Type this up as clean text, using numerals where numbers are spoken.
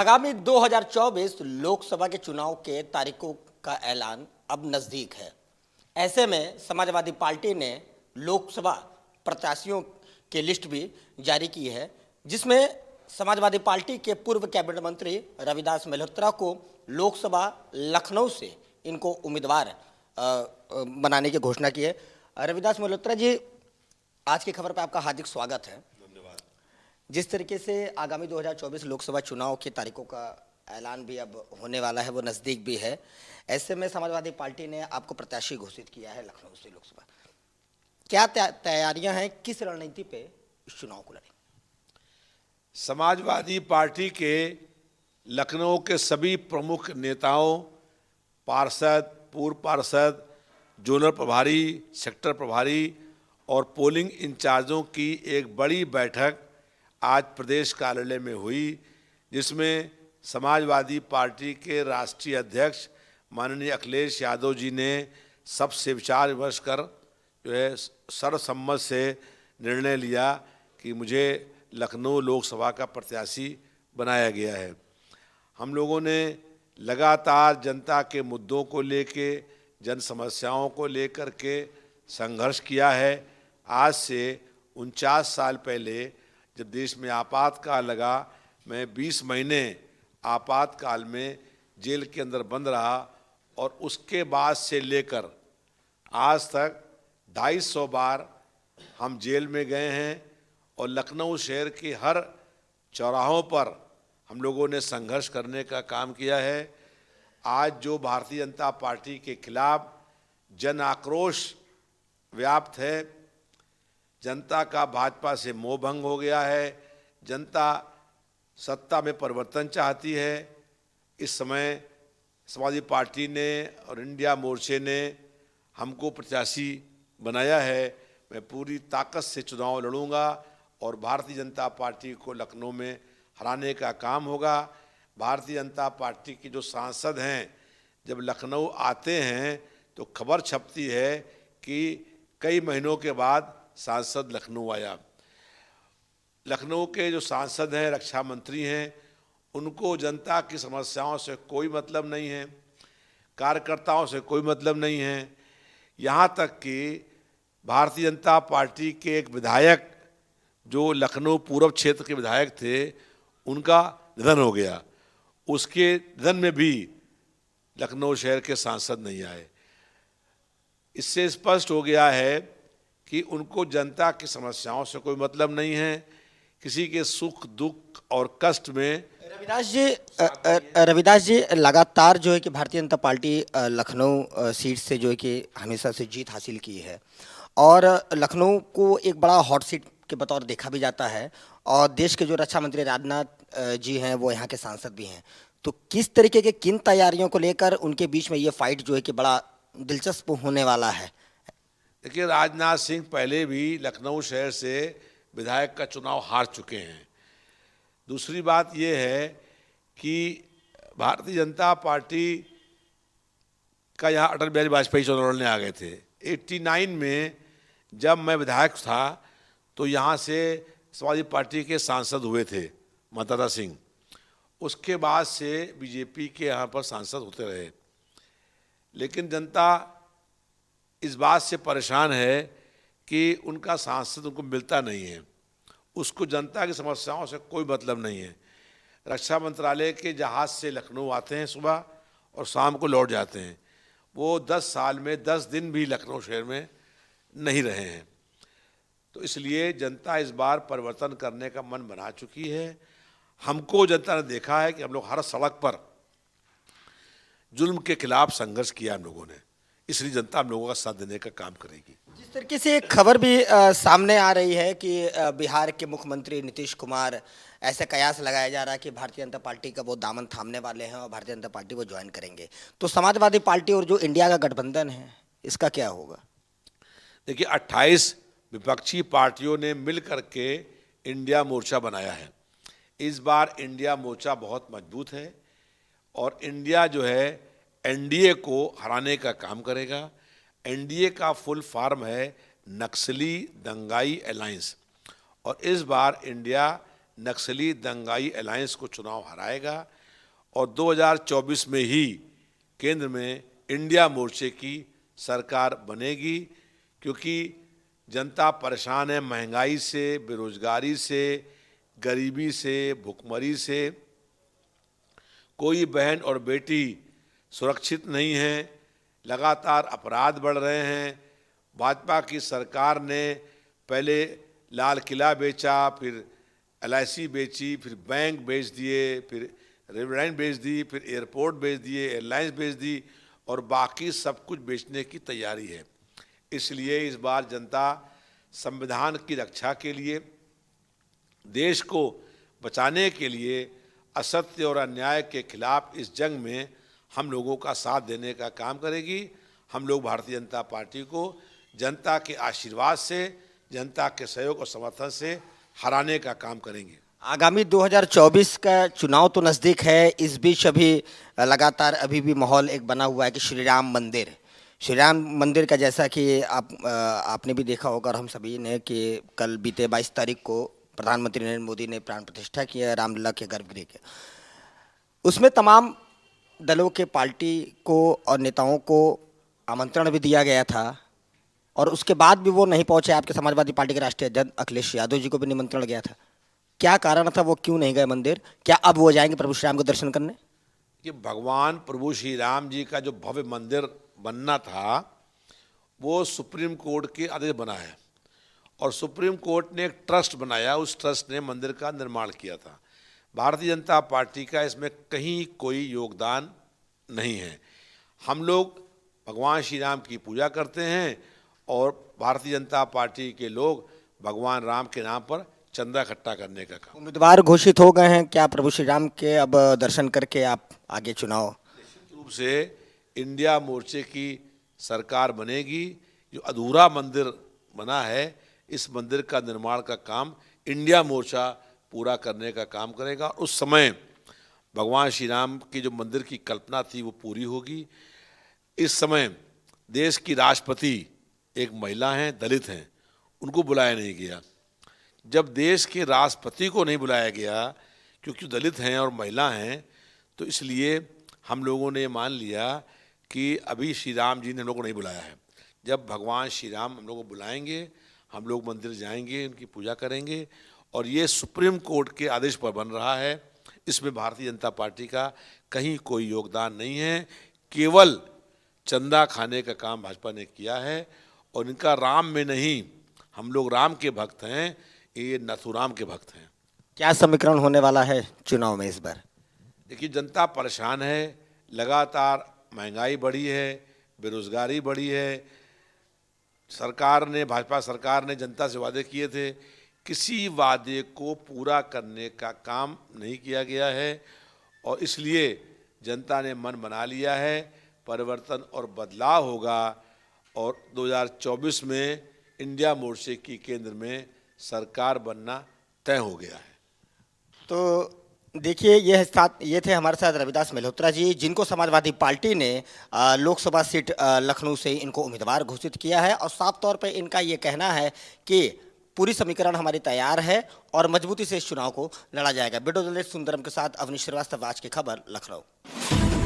आगामी 2024 लोकसभा के चुनाव के तारीखों का ऐलान अब नजदीक है। ऐसे में समाजवादी पार्टी ने लोकसभा प्रत्याशियों की लिस्ट भी जारी की है, जिसमें समाजवादी पार्टी के पूर्व कैबिनेट मंत्री रविदास मल्होत्रा को लोकसभा लखनऊ से इनको उम्मीदवार बनाने की घोषणा की है। रविदास मल्होत्रा जी, आज की खबर पर आपका हार्दिक स्वागत है। जिस तरीके से आगामी 2024 लोकसभा चुनाव की तारीखों का ऐलान भी अब होने वाला है, वो नज़दीक भी है। ऐसे में समाजवादी पार्टी ने आपको प्रत्याशी घोषित किया है लखनऊ से लोकसभा। क्या तैयारियां हैं, किस रणनीति पे इस चुनाव को लड़ेंगे? समाजवादी पार्टी के लखनऊ के सभी प्रमुख नेताओं, पार्षद, पूर्व पार्षद, जोनल प्रभारी, सेक्टर प्रभारी और पोलिंग इंचार्जों की एक बड़ी बैठक आज प्रदेश कार्यालय में हुई, जिसमें समाजवादी पार्टी के राष्ट्रीय अध्यक्ष माननीय अखिलेश यादव जी ने सबसे विचार विमर्श कर जो है सर्वसम्मत से निर्णय लिया कि मुझे लखनऊ लोकसभा का प्रत्याशी बनाया गया है। हम लोगों ने लगातार जनता के मुद्दों को लेके, जन समस्याओं को लेकर के संघर्ष किया है। आज से 49 साल पहले जब देश में आपातकाल लगा, मैं 20 महीने आपातकाल में जेल के अंदर बंद रहा और उसके बाद से लेकर आज तक 250 बार हम जेल में गए हैं और लखनऊ शहर के हर चौराहों पर हम लोगों ने संघर्ष करने का काम किया है। आज जो भारतीय जनता पार्टी के खिलाफ जन आक्रोश व्याप्त है, जनता का भाजपा से मोह भंग हो गया है, जनता सत्ता में परिवर्तन चाहती है। इस समय समाजवादी पार्टी ने और इंडिया मोर्चे ने हमको प्रत्याशी बनाया है। मैं पूरी ताकत से चुनाव लड़ूंगा और भारतीय जनता पार्टी को लखनऊ में हराने का काम होगा। भारतीय जनता पार्टी के जो सांसद हैं, जब लखनऊ आते हैं तो खबर छपती है कि कई महीनों के बाद सांसद लखनऊ आया। लखनऊ के जो सांसद हैं, रक्षा मंत्री हैं, उनको जनता की समस्याओं से कोई मतलब नहीं है, कार्यकर्ताओं से कोई मतलब नहीं है। यहाँ तक कि भारतीय जनता पार्टी के एक विधायक जो लखनऊ पूर्व क्षेत्र के विधायक थे, उनका निधन हो गया। उसके निधन में भी लखनऊ शहर के सांसद नहीं आए। इससे स्पष्ट हो गया है कि उनको जनता की समस्याओं से कोई मतलब नहीं है। किसी के सुख दुख और कष्ट में रविदास जी लगातार जो है कि भारतीय जनता पार्टी लखनऊ सीट से जो है कि हमेशा से जीत हासिल की है और लखनऊ को एक बड़ा हॉट सीट के बतौर देखा भी जाता है और देश के जो रक्षा मंत्री राजनाथ जी हैं, वो यहाँ के सांसद भी हैं। तो किस तरीके के किन तैयारियों को लेकर उनके बीच में ये फाइट जो है कि बड़ा दिलचस्प होने वाला है? देखिए, राजनाथ सिंह पहले भी लखनऊ शहर से विधायक का चुनाव हार चुके हैं। दूसरी बात यह है कि भारतीय जनता पार्टी का यहाँ अटल बिहारी वाजपेयी चुनाव लड़ने आ गए थे। 89 में जब मैं विधायक था तो यहाँ से समाजवादी पार्टी के सांसद हुए थे ममता सिंह। उसके बाद से बीजेपी के यहाँ पर सांसद होते रहे, लेकिन जनता इस बात से परेशान है कि उनका सांसद उनको मिलता नहीं है। उसको जनता की समस्याओं से कोई मतलब नहीं है। रक्षा मंत्रालय के जहाज़ से लखनऊ आते हैं सुबह और शाम को लौट जाते हैं। वो 10 साल में 10 दिन भी लखनऊ शहर में नहीं रहे हैं। तो इसलिए जनता इस बार परिवर्तन करने का मन बना चुकी है। हमको जनता ने देखा है कि हम लोग हर सड़क पर जुल्म के खिलाफ संघर्ष किया हम लोगों ने, इसलिए जनता हम लोगों का साथ देने का काम करेगी। जिस तरीके से एक खबर भी सामने आ रही है कि बिहार के मुख्यमंत्री नीतीश कुमार, ऐसे कयास लगाया जा रहा है कि भारतीय जनता पार्टी का वो दामन थामने वाले हैं और भारतीय जनता पार्टी को ज्वाइन करेंगे, तो समाजवादी पार्टी और जो इंडिया का गठबंधन है, इसका क्या होगा? देखिए, 28 विपक्षी पार्टियों ने मिल करके इंडिया मोर्चा बनाया है। इस बार इंडिया मोर्चा बहुत मजबूत है और इंडिया जो है एनडीए को हराने का काम करेगा। एनडीए का फुल फॉर्म है नक्सली दंगाई अलायंस, और इस बार इंडिया नक्सली दंगाई अलायंस को चुनाव हराएगा और 2024 में ही केंद्र में इंडिया मोर्चे की सरकार बनेगी, क्योंकि जनता परेशान है महंगाई से, बेरोजगारी से, गरीबी से, भुखमरी से। कोई बहन और बेटी सुरक्षित नहीं है, लगातार अपराध बढ़ रहे हैं। भाजपा की सरकार ने पहले लाल किला बेचा, फिर LIC बेची, फिर बैंक बेच दिए, फिर रेलवे लाइन बेच दी, फिर एयरपोर्ट बेच दिए, एयरलाइंस बेच दी और बाकी सब कुछ बेचने की तैयारी है। इसलिए इस बार जनता संविधान की रक्षा के लिए, देश को बचाने के लिए, असत्य और अन्याय के खिलाफ इस जंग में हम लोगों का साथ देने का काम करेगी। हम लोग भारतीय जनता पार्टी को जनता के आशीर्वाद से, जनता के सहयोग और समर्थन से हराने का काम करेंगे। आगामी 2024 का चुनाव तो नज़दीक है, इस बीच अभी लगातार अभी भी माहौल एक बना हुआ है कि श्री राम मंदिर का, जैसा कि आपने भी देखा होगा और हम सभी ने, कि कल बीते 22 तारीख को प्रधानमंत्री नरेंद्र मोदी ने प्राण प्रतिष्ठा किया रामलला के गर्भगृह के। उसमें तमाम दलों के पार्टी को और नेताओं को आमंत्रण भी दिया गया था और उसके बाद भी वो नहीं पहुंचे। आपके समाजवादी पार्टी के राष्ट्रीय अध्यक्ष अखिलेश यादव जी को भी निमंत्रण गया था। क्या कारण था, वो क्यों नहीं गए मंदिर? क्या अब वो जाएंगे प्रभु श्री राम के दर्शन करने? कि भगवान प्रभु श्री राम जी का जो भव्य मंदिर बनना था वो सुप्रीम कोर्ट के आदेश बना है और सुप्रीम कोर्ट ने एक ट्रस्ट बनाया, उस ट्रस्ट ने मंदिर का निर्माण किया था। भारतीय जनता पार्टी का इसमें कहीं कोई योगदान नहीं है। हम लोग भगवान श्री राम की पूजा करते हैं और भारतीय जनता पार्टी के लोग भगवान राम के नाम पर चंदा इकट्ठा करने का काम। उम्मीदवार घोषित हो गए हैं, क्या प्रभु श्री राम के अब दर्शन करके आप आगे चुनाव? निश्चित रूप से इंडिया मोर्चे की सरकार बनेगी। जो अधूरा मंदिर बना है, इस मंदिर का निर्माण का काम इंडिया मोर्चा पूरा करने का काम करेगा। उस समय भगवान श्री राम की जो मंदिर की कल्पना थी वो पूरी होगी। इस समय देश की राष्ट्रपति एक महिला हैं, दलित हैं, उनको बुलाया नहीं गया। जब देश के राष्ट्रपति को नहीं बुलाया गया क्योंकि दलित हैं और महिला हैं, तो इसलिए हम लोगों ने मान लिया कि अभी श्री राम जी ने हम लोग को नहीं बुलाया है। जब भगवान श्री राम हम लोग को बुलाएंगे, हम लोग मंदिर जाएंगे, उनकी पूजा करेंगे। और ये सुप्रीम कोर्ट के आदेश पर बन रहा है, इसमें भारतीय जनता पार्टी का कहीं कोई योगदान नहीं है। केवल चंदा खाने का काम भाजपा ने किया है और इनका राम में नहीं, हम लोग राम के भक्त हैं, ये नथुराम के भक्त हैं। क्या समीकरण होने वाला है चुनाव में इस बार? देखिए, जनता परेशान है, लगातार महंगाई बढ़ी है, बेरोजगारी बढ़ी है। सरकार ने, भाजपा सरकार ने जनता से वादे किए थे, किसी वादे को पूरा करने का काम नहीं किया गया है और इसलिए जनता ने मन बना लिया है, परिवर्तन और बदलाव होगा और 2024 में इंडिया मोर्चे की केंद्र में सरकार बनना तय हो गया है। तो देखिए, ये थे हमारे साथ रविदास मल्होत्रा जी, जिनको समाजवादी पार्टी ने लोकसभा सीट लखनऊ से इनको उम्मीदवार घोषित किया है और साफ तौर पे इनका ये कहना है कि पूरी समीकरण हमारी तैयार है और मजबूती से इस चुनाव को लड़ा जाएगा। वीडियो जर्नलिस्ट सुंदरम के साथ अवनीश श्रीवास्तव, आज की खबर, लखनऊ।